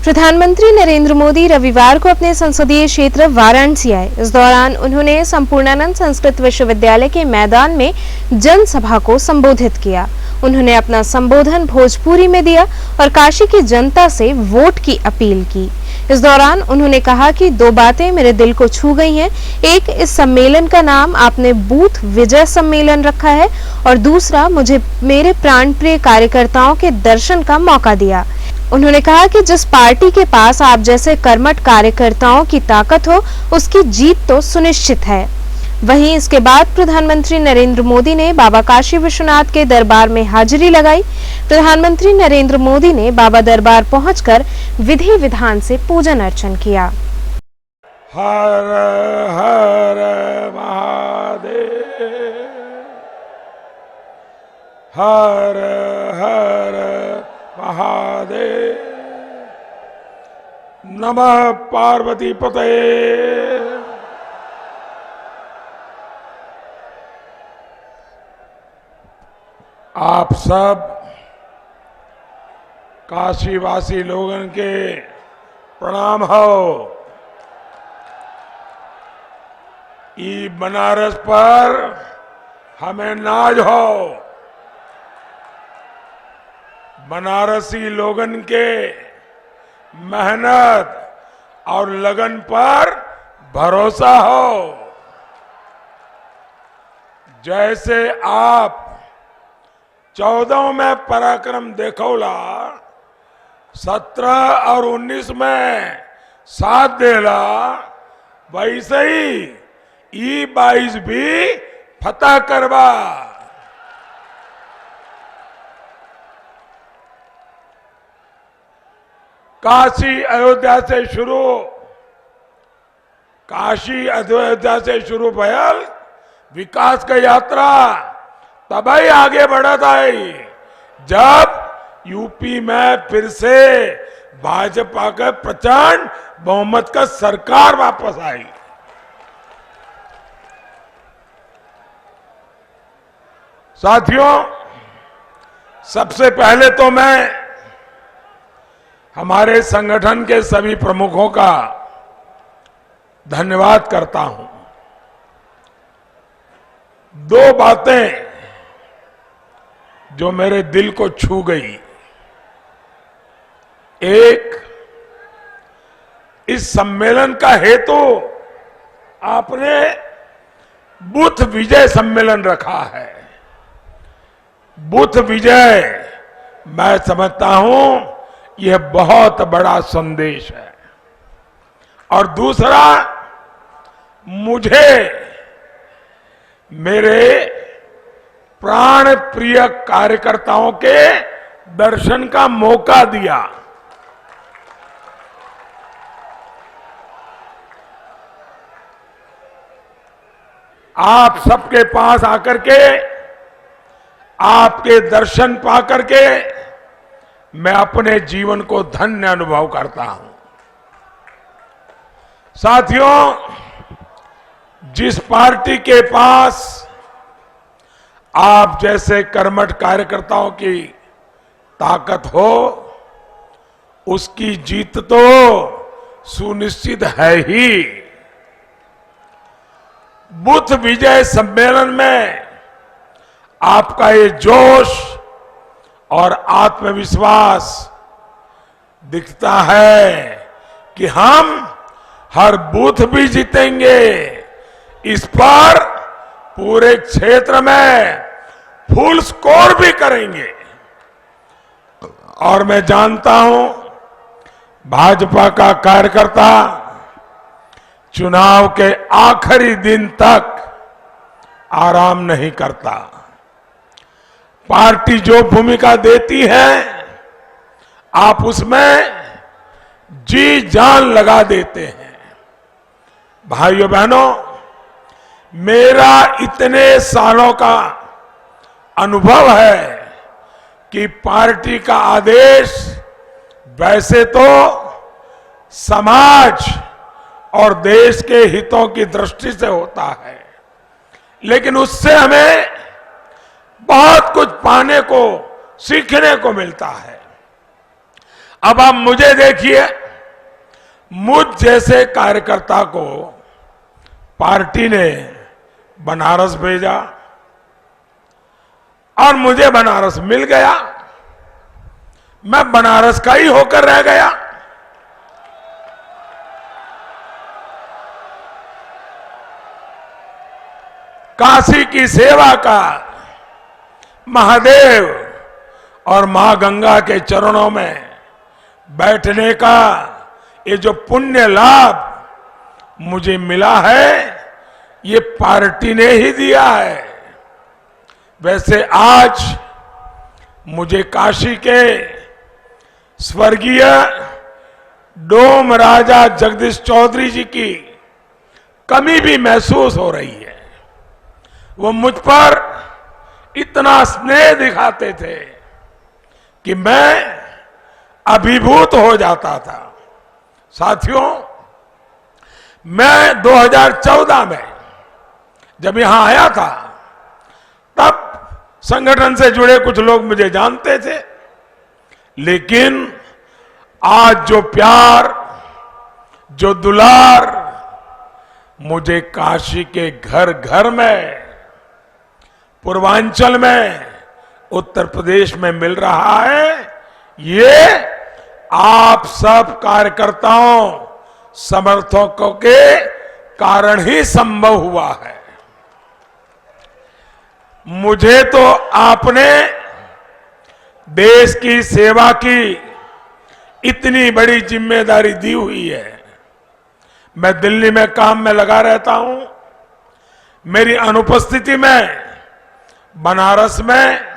प्रधानमंत्री नरेंद्र मोदी रविवार को अपने संसदीय क्षेत्र वाराणसी आए। इस दौरान उन्होंने संपूर्णानंद संस्कृत विश्वविद्यालय के मैदान में जनसभा को संबोधित किया। उन्होंने अपना संबोधन भोजपुरी में दिया और काशी की जनता से वोट की अपील की। इस दौरान उन्होंने कहा कि दो बातें मेरे दिल को छू गई हैं। एक, इस सम्मेलन का नाम आपने बूथ विजय सम्मेलन रखा है और दूसरा, मुझे मेरे प्राणप्रिय कार्यकर्ताओं के दर्शन का मौका दिया। उन्होंने कहा कि जिस पार्टी के पास आप जैसे कर्मठ कार्यकर्ताओं की ताकत हो, उसकी जीत तो सुनिश्चित है। वहीं इसके बाद प्रधानमंत्री नरेंद्र मोदी ने बाबा काशी विश्वनाथ के दरबार में हाजिरी लगाई। प्रधानमंत्री नरेंद्र मोदी ने बाबा दरबार पहुंचकर विधि विधान से पूजन अर्चन किया। हर हर महादेव, हर हर महादेव, नमः पार्वती पतये। आप सब काशीवासी लोगन के प्रणाम हो। ई बनारस पर हमें नाज हो। बनारसी लोगन के मेहनत और लगन पर भरोसा हो। जैसे आप 14 में पराक्रम देखौला, 17 और 19 में साथ देला, वैसे ही E22 भी फतह करवा। काशी अयोध्या से शुरू भयल विकास का यात्रा तभी आगे बढ़त आई जब यूपी में फिर से भाजपा का प्रचंड बहुमत का सरकार वापस आई। साथियों, सबसे पहले तो मैं हमारे संगठन के सभी प्रमुखों का धन्यवाद करता हूं। दो बातें जो मेरे दिल को छू गई। एक, इस सम्मेलन का हेतु आपने बूथ विजय सम्मेलन रखा है। बूथ विजय, मैं समझता हूं यह बहुत बड़ा संदेश है। और दूसरा, मुझे मेरे प्राण प्रिय कार्यकर्ताओं के दर्शन का मौका दिया। आप सबके पास आकर के, आपके दर्शन पाकर के मैं अपने जीवन को धन्य अनुभव करता हूं। साथियों, जिस पार्टी के पास आप जैसे कर्मठ कार्यकर्ताओं की ताकत हो, उसकी जीत तो सुनिश्चित है ही। बूथ विजय सम्मेलन में आपका ये जोश और आत्मविश्वास दिखता है कि हम हर बूथ भी जीतेंगे। इस पर पूरे क्षेत्र में फुल स्कोर भी करेंगे। और मैं जानता हूं भाजपा का कार्यकर्ता चुनाव के आखिरी दिन तक आराम नहीं करता। पार्टी जो भूमिका देती है, आप उसमें जी जान लगा देते हैं। भाइयों बहनों, मेरा इतने सालों का अनुभव है कि पार्टी का आदेश वैसे तो समाज और देश के हितों की दृष्टि से होता है, लेकिन उससे हमें बहुत कुछ पाने को, सीखने को मिलता है। अब आप मुझे देखिए, मुझ जैसे कार्यकर्ता को पार्टी ने बनारस भेजा और मुझे बनारस मिल गया। मैं बनारस का ही होकर रह गया। काशी की सेवा का, महादेव और मां गंगा के चरणों में बैठने का ये जो पुण्य लाभ मुझे मिला है, ये पार्टी ने ही दिया है। वैसे आज मुझे काशी के स्वर्गीय डोम राजा जगदीश चौधरी जी की कमी भी महसूस हो रही है। वो मुझ पर इतना स्नेह दिखाते थे कि मैं अभिभूत हो जाता था। साथियों, मैं 2014 में जब यहां आया था, तब संगठन से जुड़े कुछ लोग मुझे जानते थे, लेकिन आज जो प्यार, जो दुलार मुझे काशी के घर घर में, पूर्वांचल में, उत्तर प्रदेश में मिल रहा है, ये आप सब कार्यकर्ताओं, समर्थकों के कारण ही संभव हुआ है। मुझे तो आपने देश की सेवा की इतनी बड़ी जिम्मेदारी दी हुई है। मैं दिल्ली में काम में लगा रहता हूं। मेरी अनुपस्थिति में बनारस में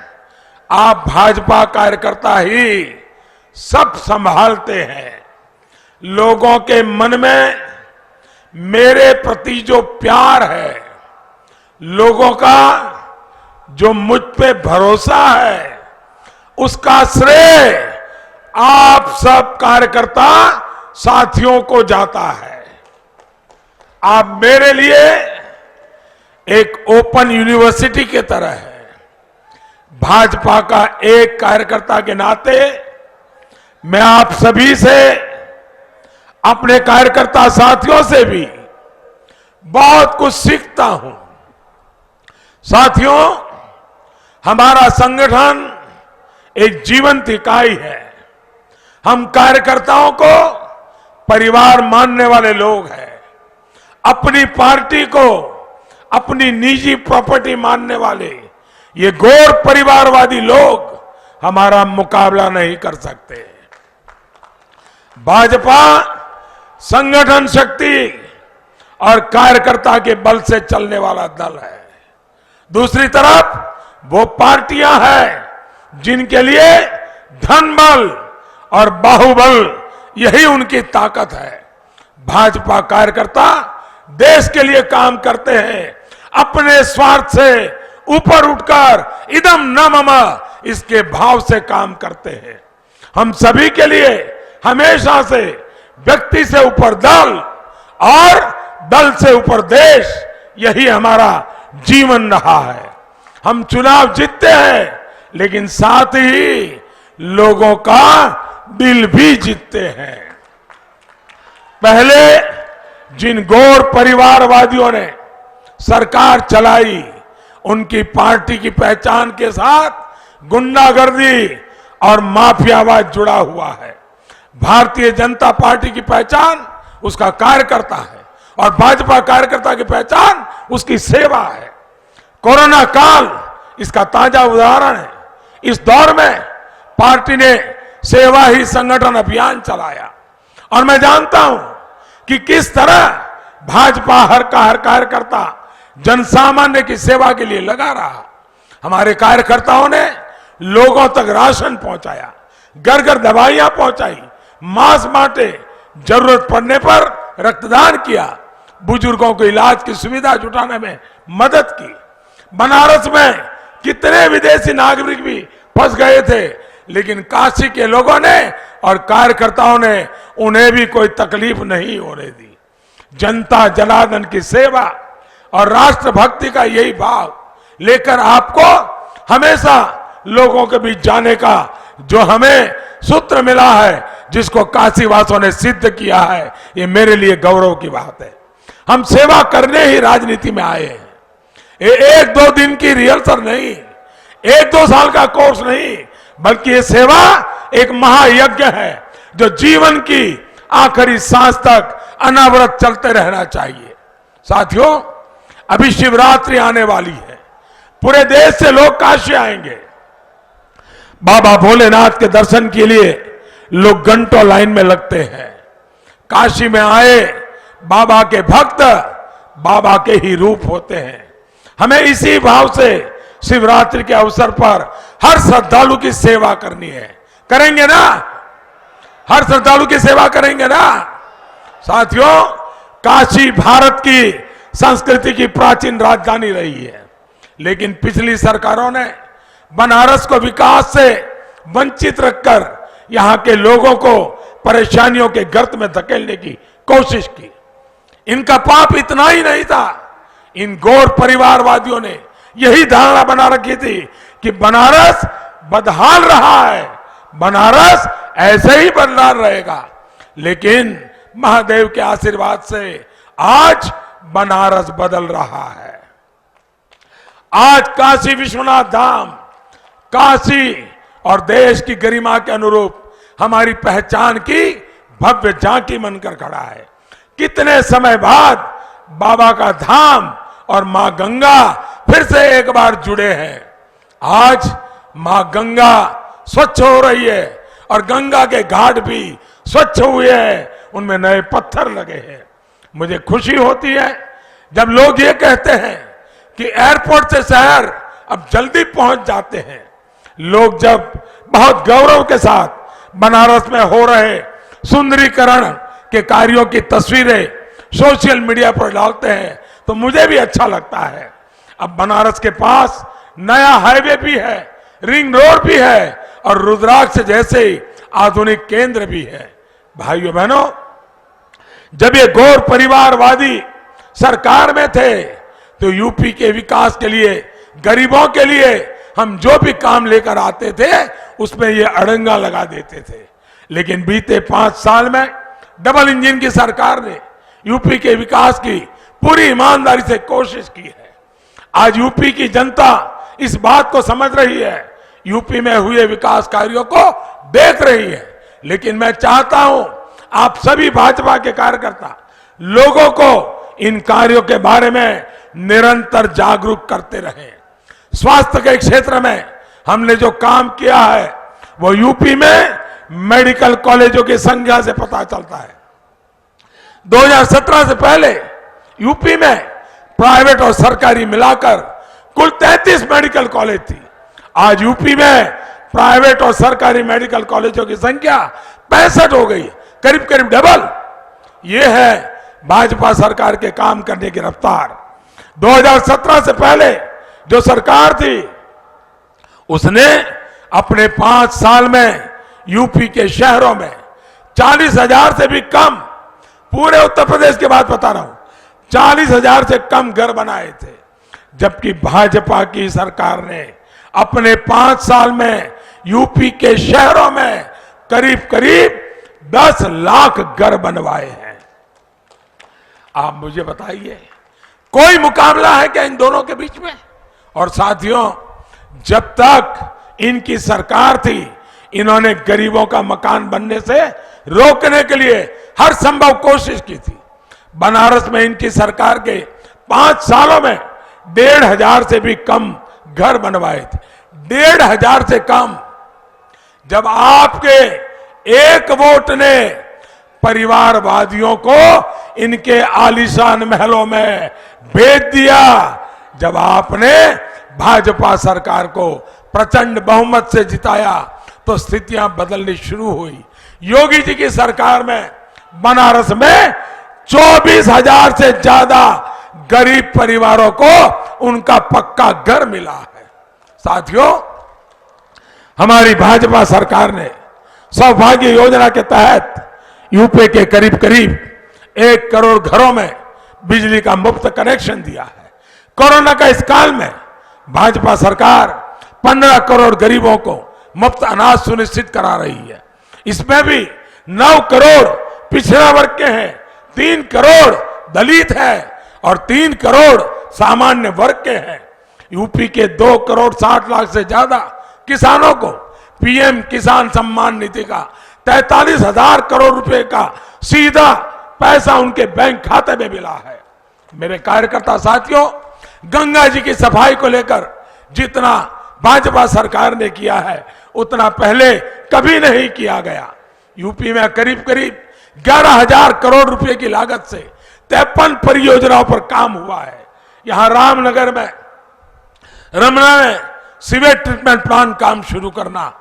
आप भाजपा कार्यकर्ता ही सब संभालते हैं। लोगों के मन में मेरे प्रति जो प्यार है, लोगों का जो मुझ पे भरोसा है, उसका श्रेय आप सब कार्यकर्ता साथियों को जाता है। आप मेरे लिए एक ओपन यूनिवर्सिटी के तरह है। भाजपा का एक कार्यकर्ता के नाते मैं आप सभी से, अपने कार्यकर्ता साथियों से भी बहुत कुछ सीखता हूं। साथियों, हमारा संगठन एक जीवंत इकाई है। हम कार्यकर्ताओं को परिवार मानने वाले लोग हैं। अपनी पार्टी को अपनी निजी प्रॉपर्टी मानने वाले ये गैर परिवारवादी लोग हमारा मुकाबला नहीं कर सकते। भाजपा संगठन शक्ति और कार्यकर्ता के बल से चलने वाला दल है। दूसरी तरफ वो पार्टियां हैं जिनके लिए धन बल और बाहुबल यही उनकी ताकत है। भाजपा कार्यकर्ता देश के लिए काम करते हैं, अपने स्वार्थ से ऊपर उठकर इदम न मम इसके भाव से काम करते हैं। हम सभी के लिए हमेशा से व्यक्ति से ऊपर दल और दल से ऊपर देश, यही हमारा जीवन रहा है। हम चुनाव जीतते हैं, लेकिन साथ ही लोगों का दिल भी जीतते हैं। पहले जिन गैर परिवारवादियों ने सरकार चलाई, उनकी पार्टी की पहचान के साथ गुंडागर्दी और माफियावाद जुड़ा हुआ है। भारतीय जनता पार्टी की पहचान उसका कार्यकर्ता है और भाजपा कार्यकर्ता की पहचान उसकी सेवा है। कोरोना काल इसका ताजा उदाहरण है। इस दौर में पार्टी ने सेवा ही संगठन अभियान चलाया और मैं जानता हूं कि किस तरह भाजपा हर कार्यकर्ता जनसामान्य की सेवा के लिए लगा रहा। हमारे कार्यकर्ताओं ने लोगों तक राशन पहुंचाया, घर घर दवाइयां पहुंचाई, मास्क बांटे, जरूरत पड़ने पर रक्तदान किया, बुजुर्गों को इलाज की सुविधा जुटाने में मदद की। बनारस में कितने विदेशी नागरिक भी फंस गए थे, लेकिन काशी के लोगों ने और कार्यकर्ताओं ने उन्हें भी कोई तकलीफ नहीं होने दी। जनता जनार्दन की सेवा और राष्ट्रभक्ति का यही भाव लेकर आपको हमेशा लोगों के बीच जाने का जो हमें सूत्र मिला है, जिसको काशीवासियों ने सिद्ध किया है, ये मेरे लिए गौरव की बात है। हम सेवा करने ही राजनीति में आए हैं। ये 1-2 दिन की रिहर्सल नहीं, 1-2 साल का कोर्स नहीं, बल्कि ये सेवा एक महायज्ञ है जो जीवन की आखिरी सांस तक अनावरत चलते रहना चाहिए। साथियों, अभी शिवरात्रि आने वाली है। पूरे देश से लोग काशी आएंगे। बाबा भोलेनाथ के दर्शन के लिए लोग घंटों लाइन में लगते हैं। काशी में आए बाबा के भक्त बाबा के ही रूप होते हैं। हमें इसी भाव से शिवरात्रि के अवसर पर हर श्रद्धालु की सेवा करनी है। करेंगे ना? हर श्रद्धालु की सेवा करेंगे ना? साथियों, काशी भारत की संस्कृति की प्राचीन राजधानी रही है, लेकिन पिछली सरकारों ने बनारस को विकास से वंचित रखकर यहां के लोगों को परेशानियों के गर्त में धकेलने की कोशिश की। इनका पाप इतना ही नहीं था, इन गौर परिवारवादियों ने यही धारणा बना रखी थी कि बनारस बदहाल रहा है, बनारस ऐसे ही बदहाल रहेगा। लेकिन महादेव के आशीर्वाद से आज बनारस बदल रहा है। आज काशी विश्वनाथ धाम काशी और देश की गरिमा के अनुरूप हमारी पहचान की भव्य झांकी बनकर खड़ा है। कितने समय बाद बाबा का धाम और मां गंगा फिर से एक बार जुड़े हैं। आज मां गंगा स्वच्छ हो रही है और गंगा के घाट भी स्वच्छ हुए हैं, उनमें नए पत्थर लगे हैं। मुझे खुशी होती है जब लोग ये कहते हैं कि एयरपोर्ट से शहर अब जल्दी पहुंच जाते हैं। लोग जब बहुत गौरव के साथ बनारस में हो रहे सुंदरीकरण के कार्यों की तस्वीरें सोशल मीडिया पर डालते हैं तो मुझे भी अच्छा लगता है। अब बनारस के पास नया हाईवे भी है, रिंग रोड भी है और रुद्राक्ष जैसे आधुनिक केंद्र भी है। भाइयों बहनों, जब ये गौर परिवारवादी सरकार में थे तो यूपी के विकास के लिए, गरीबों के लिए हम जो भी काम लेकर आते थे उसमें ये अड़ंगा लगा देते थे। लेकिन बीते 5 साल में डबल इंजन की सरकार ने यूपी के विकास की पूरी ईमानदारी से कोशिश की है। आज यूपी की जनता इस बात को समझ रही है, यूपी में हुए विकास कार्यों को देख रही है। लेकिन मैं चाहता हूं आप सभी भाजपा के कार्यकर्ता लोगों को इन कार्यों के बारे में निरंतर जागरूक करते रहें। स्वास्थ्य के क्षेत्र में हमने जो काम किया है वो यूपी में मेडिकल कॉलेजों की संख्या से पता चलता है। 2017 से पहले यूपी में प्राइवेट और सरकारी मिलाकर कुल 33 मेडिकल कॉलेज थी। आज यूपी में प्राइवेट और सरकारी मेडिकल कॉलेजों की संख्या 65 हो गई, करीब करीब डबल। ये है भाजपा सरकार के काम करने की रफ्तार। 2017 से पहले जो सरकार थी उसने अपने 5 साल में यूपी के शहरों में 40,000 से भी कम, पूरे उत्तर प्रदेश की बात बता रहा हूं, 40,000 से कम घर बनाए थे। जबकि भाजपा की सरकार ने अपने 5 साल में यूपी के शहरों में करीब करीब 10 लाख घर बनवाए हैं। आप मुझे बताइए, कोई मुकाबला है क्या इन दोनों के बीच में? और साथियों, जब तक इनकी सरकार थी इन्होंने गरीबों का मकान बनने से रोकने के लिए हर संभव कोशिश की थी। बनारस में इनकी सरकार के 5 सालों में 1,500 से भी कम घर बनवाए थे, 1,500 से कम। जब आपके एक वोट ने परिवारवादियों को इनके आलीशान महलों में भेज दिया, जब आपने भाजपा सरकार को प्रचंड बहुमत से जिताया तो स्थितियां बदलनी शुरू हुई। योगी जी की सरकार में बनारस में 24,000 से ज्यादा गरीब परिवारों को उनका पक्का घर मिला है। साथियों, हमारी भाजपा सरकार ने सौभाग्य योजना के तहत यूपी के करीब करीब 1 करोड़ घरों में बिजली का मुफ्त कनेक्शन दिया है। कोरोना का इस काल में भाजपा सरकार 15 करोड़ गरीबों को मुफ्त अनाज सुनिश्चित करा रही है। इसमें भी 9 करोड़ पिछड़ा वर्ग के हैं, 3 करोड़ दलित है और 3 करोड़ सामान्य वर्ग के हैं। यूपी के 2 करोड़ 60 लाख से ज्यादा किसानों को पीएम किसान सम्मान निधि का 43,000 करोड़ रुपए का सीधा पैसा उनके बैंक खाते में मिला है। मेरे कार्यकर्ता साथियों, गंगा जी की सफाई को लेकर जितना भाजपा सरकार ने किया है उतना पहले कभी नहीं किया गया। यूपी में करीब करीब 11,000 करोड़ रुपए की लागत से 53 परियोजनाओं पर काम हुआ है। यहां रामनगर में, रमना में सीवेज ट्रीटमेंट प्लांट काम शुरू करना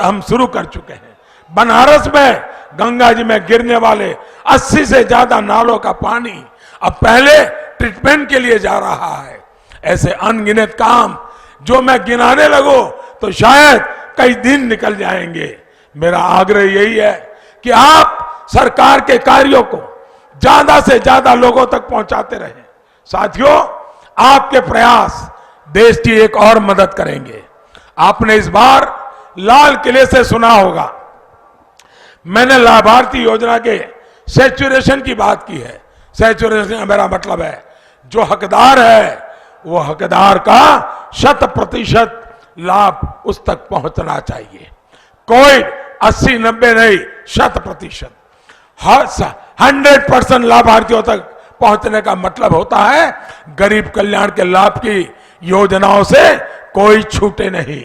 हम शुरू कर चुके हैं। बनारस में गंगा जी में गिरने वाले 80 से ज्यादा नालों का पानी अब पहले ट्रीटमेंट के लिए जा रहा है। ऐसे अनगिनत काम जो मैं गिनाने लगूं तो शायद कई दिन निकल जाएंगे। मेरा आग्रह यही है कि आप सरकार के कार्यों को ज्यादा से ज्यादा लोगों तक पहुंचाते रहें। साथियों, आपके प्रयास देश की एक और मदद करेंगे। आपने इस बार लाल किले से सुना होगा, मैंने लाभार्थी योजना के सैचुरेशन की बात की है। सैचुरेशन का मेरा मतलब है जो हकदार है वो हकदार का 100% लाभ उस तक पहुंचना चाहिए। कोई 80-90 नहीं, 100%। 100% लाभार्थियों तक पहुंचने का मतलब होता है गरीब कल्याण के लाभ की योजनाओं से कोई छूटे नहीं।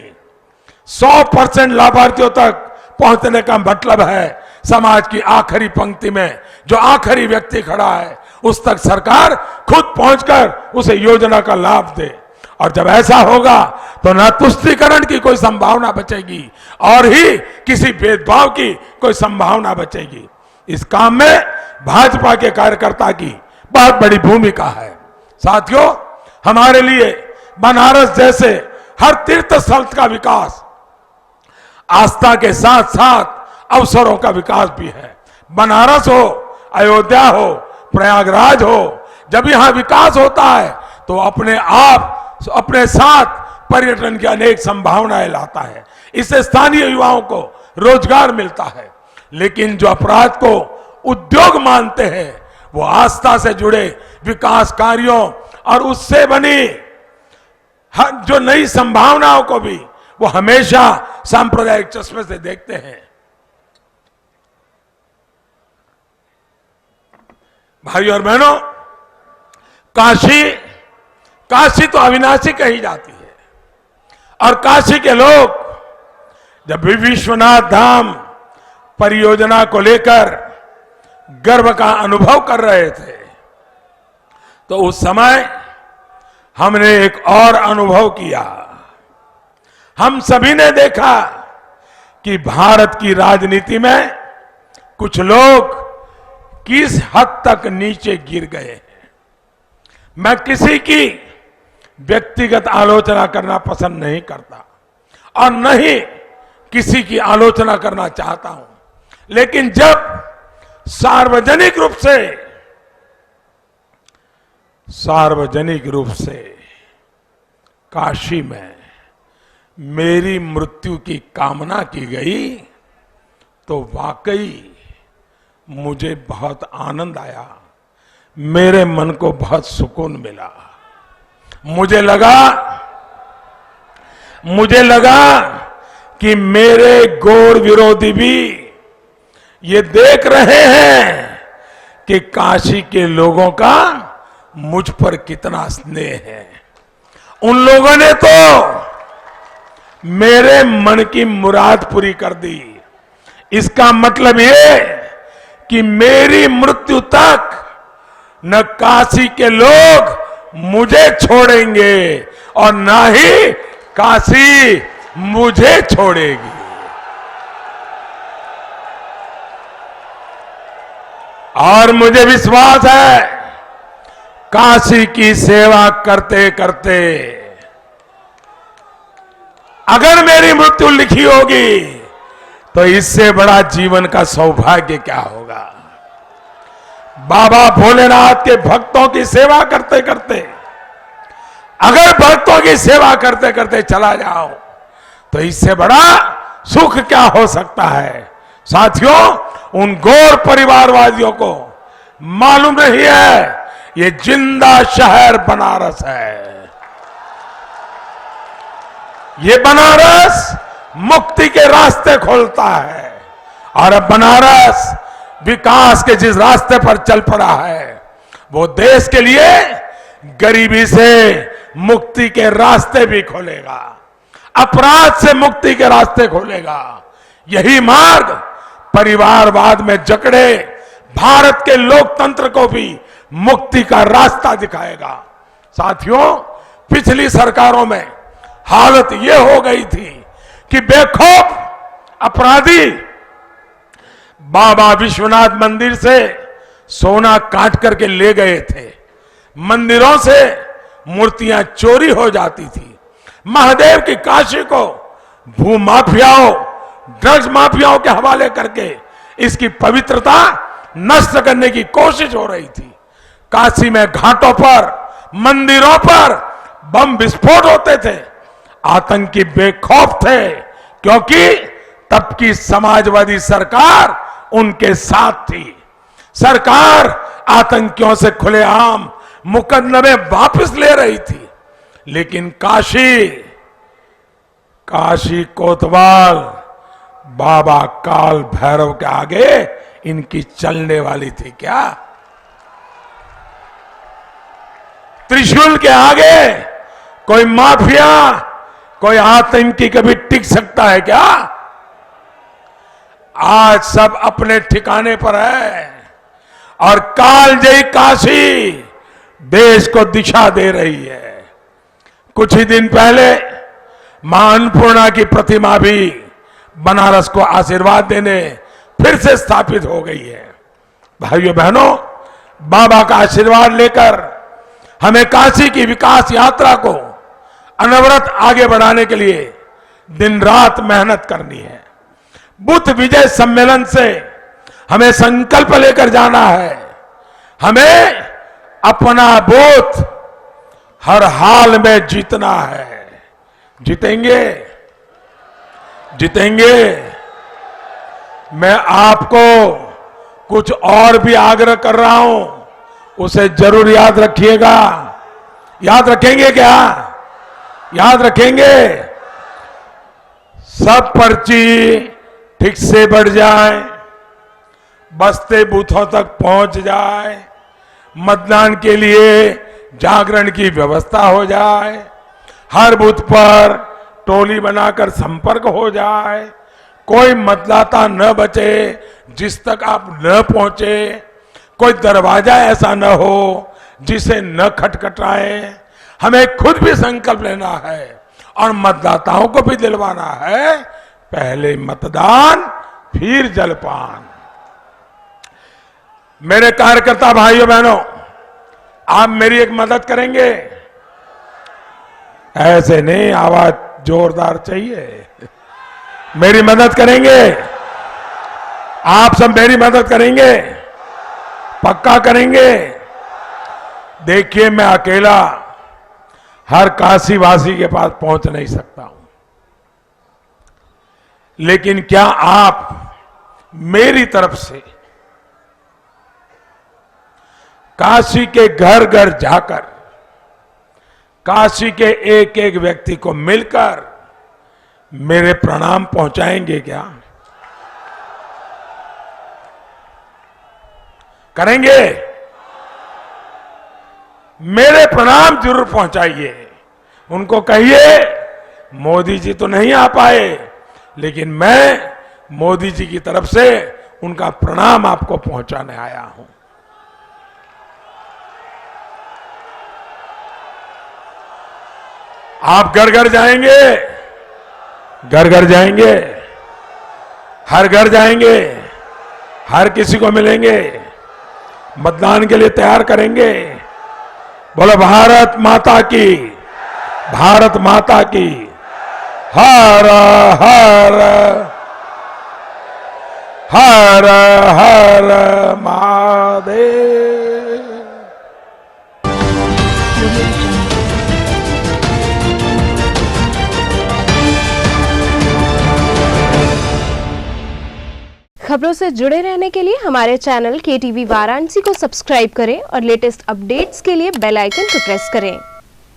100% लाभार्थियों तक पहुंचने का मतलब है समाज की आखिरी पंक्ति में जो आखिरी व्यक्ति खड़ा है उस तक सरकार खुद पहुंचकर उसे योजना का लाभ दे। और जब ऐसा होगा तो न तुष्टीकरण की कोई संभावना बचेगी और ही किसी भेदभाव की कोई संभावना बचेगी। इस काम में भाजपा के कार्यकर्ता की बहुत बड़ी भूमिका है। साथियों, हमारे लिए बनारस जैसे हर तीर्थ स्थल का विकास आस्था के साथ साथ अवसरों का विकास भी है। बनारस हो, अयोध्या हो, प्रयागराज हो, जब यहां विकास होता है तो अपने आप अपने साथ पर्यटन की अनेक संभावनाएं लाता है। इससे स्थानीय युवाओं को रोजगार मिलता है। लेकिन जो अपराध को उद्योग मानते हैं वो आस्था से जुड़े विकास कार्यों और उससे बनी जो नई संभावनाओं को भी वो हमेशा सांप्रदायिक चश्मे से देखते हैं। भाइयों और बहनों, काशी तो अविनाशी कही जाती है और काशी के लोग जब भी विश्वनाथ धाम परियोजना को लेकर गर्व का अनुभव कर रहे थे तो उस समय हमने एक और अनुभव किया। हम सभी ने देखा कि भारत की राजनीति में कुछ लोग किस हद तक नीचे गिर गए हैं। मैं किसी की व्यक्तिगत आलोचना करना पसंद नहीं करता और न ही किसी की आलोचना करना चाहता हूं, लेकिन जब सार्वजनिक रूप से काशी में मेरी मृत्यु की कामना की गई तो वाकई मुझे बहुत आनंद आया, मेरे मन को बहुत सुकून मिला। मुझे लगा कि मेरे गौर विरोधी भी ये देख रहे हैं कि काशी के लोगों का मुझ पर कितना स्नेह है। उन लोगों ने तो मेरे मन की मुराद पूरी कर दी। इसका मतलब ये कि मेरी मृत्यु तक न काशी के लोग मुझे छोड़ेंगे और न ही काशी मुझे छोड़ेगी। और मुझे विश्वास है काशी की सेवा करते करते अगर मेरी मृत्यु लिखी होगी तो इससे बड़ा जीवन का सौभाग्य क्या होगा। बाबा भोलेनाथ के भक्तों की सेवा करते करते अगर भक्तों की सेवा करते करते चला जाओ तो इससे बड़ा सुख क्या हो सकता है। साथियों, उन गोर परिवारवादियों को मालूम नहीं है ये जिंदा शहर बनारस है। ये बनारस मुक्ति के रास्ते खोलता है और अब बनारस विकास के जिस रास्ते पर चल पड़ा है वो देश के लिए गरीबी से मुक्ति के रास्ते भी खोलेगा, अपराध से मुक्ति के रास्ते खोलेगा। यही मार्ग परिवारवाद में जकड़े भारत के लोकतंत्र को भी मुक्ति का रास्ता दिखाएगा। साथियों, पिछली सरकारों में हालत यह हो गई थी कि बेखौफ अपराधी बाबा विश्वनाथ मंदिर से सोना काट करके ले गए थे, मंदिरों से मूर्तियां चोरी हो जाती थी, महादेव की काशी को भूमाफियाओं, ड्रग्स माफियाओं के हवाले करके इसकी पवित्रता नष्ट करने की कोशिश हो रही थी। काशी में घाटों पर, मंदिरों पर बम विस्फोट होते थे। आतंकी बेखौफ थे क्योंकि तब की समाजवादी सरकार उनके साथ थी। सरकार आतंकियों से खुलेआम मुकदमे वापस ले रही थी, लेकिन काशी कोतवाल बाबा काल भैरव के आगे इनकी चलने वाली थी क्या? त्रिशूल के आगे कोई माफिया, कोई आतंकी कभी टिक सकता है क्या? आज सब अपने ठिकाने पर है और कालजयी काशी देश को दिशा दे रही है। कुछ ही दिन पहले मां अन्नपूर्णा की प्रतिमा भी बनारस को आशीर्वाद देने फिर से स्थापित हो गई है। भाइयों बहनों, बाबा का आशीर्वाद लेकर हमें काशी की विकास यात्रा को अनवरत आगे बढ़ाने के लिए दिन रात मेहनत करनी है। बुद्ध विजय सम्मेलन से हमें संकल्प लेकर जाना है। हमें अपना बूथ हर हाल में जीतना है। जीतेंगे, जीतेंगे। मैं आपको कुछ और भी आग्रह कर रहा हूं, उसे जरूर याद रखिएगा। याद रखेंगे क्या? याद रखेंगे। सब पर्ची ठीक से बढ़ जाए, बस्ते बूथों तक पहुंच जाए, मतदान के लिए जागरण की व्यवस्था हो जाए, हर बूथ पर टोली बनाकर संपर्क हो जाए, कोई मतदाता न बचे जिस तक आप न पहुंचे, कोई दरवाजा ऐसा न हो जिसे न खटखटाए। हमें खुद भी संकल्प लेना है और मतदाताओं को भी दिलवाना है, पहले मतदान फिर जलपान। मेरे कार्यकर्ता भाइयों बहनों, आप मेरी एक मदद करेंगे? ऐसे नहीं, आवाज जोरदार चाहिए। मेरी मदद करेंगे? आप सब मेरी मदद करेंगे? पक्का करेंगे? देखिए, मैं अकेला हर काशी वासी के पास पहुंच नहीं सकता हूं, लेकिन क्या आप मेरी तरफ से काशी के घर घर जाकर काशी के एक एक व्यक्ति को मिलकर मेरे प्रणाम पहुंचाएंगे क्या? करेंगे? मेरे प्रणाम जरूर पहुंचाइए। उनको कहिए मोदी जी तो नहीं आ पाए, लेकिन मैं मोदी जी की तरफ से उनका प्रणाम आपको पहुंचाने आया हूं। आप घर घर जाएंगे, घर घर जाएंगे, हर घर जाएंगे, हर किसी को मिलेंगे, मतदान के लिए तैयार करेंगे। बोलो भारत माता की, भारत माता की। हर हर हर हर महादेव। खबरों से जुड़े रहने के लिए हमारे चैनल KTV वाराणसी को सब्सक्राइब करें और लेटेस्ट अपडेट्स के लिए बेल आइकन को प्रेस करें।